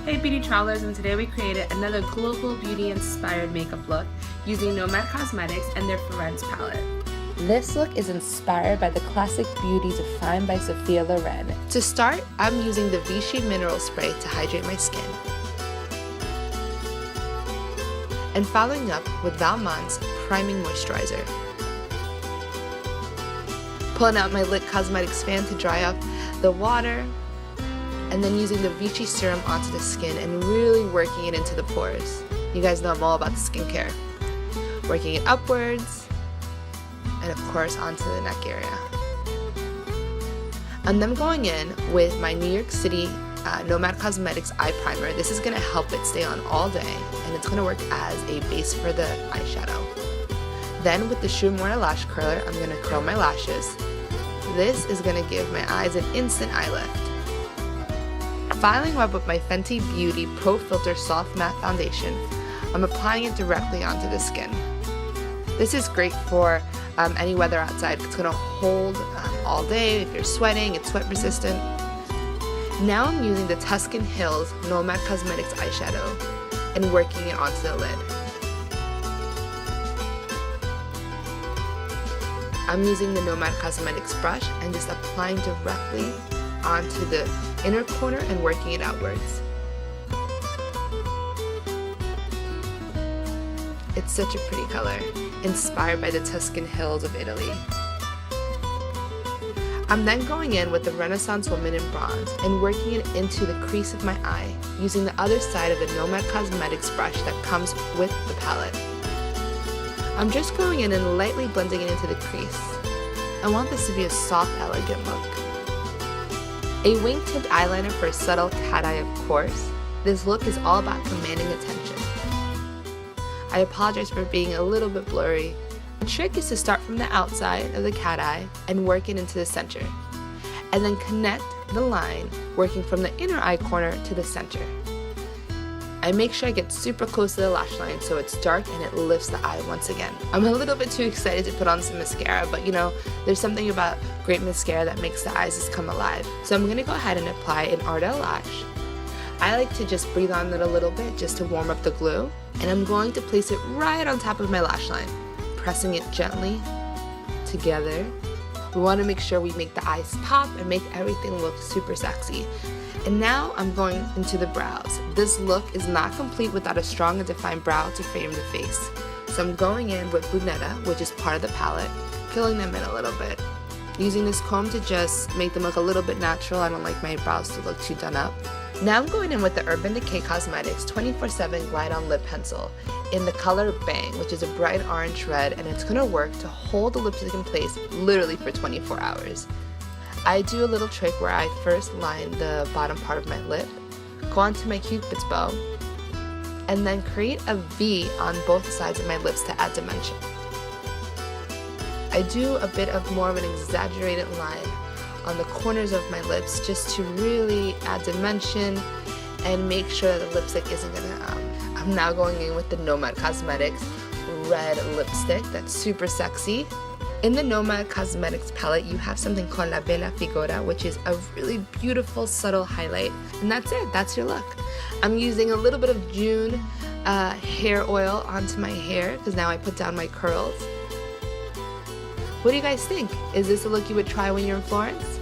Hey beauty travelers, and today we created another global beauty inspired makeup look using Nomad Cosmetics and their Florence palette. This look is inspired by the classic beauty defined by Sophia Loren. To start, I'm using the Vicci mineral spray to hydrate my skin. And following up with Valmont's priming moisturizer. Pulling out my Lit Cosmetics fan to dry up the water, and then using the Vicci serum onto the skin and really working it into the pores. You guys know I'm all about the skincare. Working it upwards, and of course onto the neck area. And then going in with my New York City Nomad Cosmetics eye primer. This is going to help it stay on all day, and it's going to work as a base for the eyeshadow. Then with the Shu Uemura lash curler, I'm going to curl my lashes. This is going to give my eyes an instant eye lift. Filing up with my Fenty Beauty Pro Filter Soft Matte Foundation, I'm applying it directly onto the skin. This is great for any weather outside. It's going to hold all day. If you're sweating, it's sweat resistant. Now I'm using the Tuscan Hills Nomad Cosmetics eyeshadow and working it onto the lid. I'm using the Nomad Cosmetics brush and just applying directly onto the inner corner and working it outwards. It's such a pretty color, inspired by the Tuscan Hills of Italy. I'm then going in with the Renaissance Woman in bronze and working it into the crease of my eye using the other side of the Nomad Cosmetics brush that comes with the palette. I'm just going in and lightly blending it into the crease. I want this to be a soft, elegant look. A wing-tipped eyeliner for a subtle cat eye, of course. This look is all about commanding attention. I apologize for being a little bit blurry. The trick is to start from the outside of the cat eye and work it into the center, and then connect the line working from the inner eye corner to the center. I make sure I get super close to the lash line so it's dark and it lifts the eye once again. I'm a little bit too excited to put on some mascara, but you know, there's something about great mascara that makes the eyes just come alive. So I'm going to go ahead and apply an Ardell lash. I like to just breathe on it a little bit just to warm up the glue, and I'm going to place it right on top of my lash line, pressing it gently together. We want to make sure we make the eyes pop and make everything look super sexy. And now I'm going into the brows. This look is not complete without a strong and defined brow to frame the face. So I'm going in with Brunetta, which is part of the palette, filling them in a little bit. Using this comb to just make them look a little bit natural. I don't like my brows to look too done up. Now I'm going in with the Urban Decay Cosmetics 24/7 Glide On Lip Pencil in the color Bang, which is a bright orange red, and it's going to work to hold the lipstick in place literally for 24 hours. I do a little trick where I first line the bottom part of my lip, go onto my Cupid's bow, and then create a V on both sides of my lips to add dimension. I do a bit of more of an exaggerated line on the corners of my lips just to really add dimension and make sure that the lipstick isn't gonna I'm now going in with the Nomad Cosmetics red lipstick that's super sexy. In the Nomad Cosmetics palette, you have something called La Bella Figura, which is a really beautiful, subtle highlight. And that's it. That's your look. I'm using a little bit of June hair oil onto my hair because now I put down my curls. What do you guys think? Is this a look you would try when you're in Florence?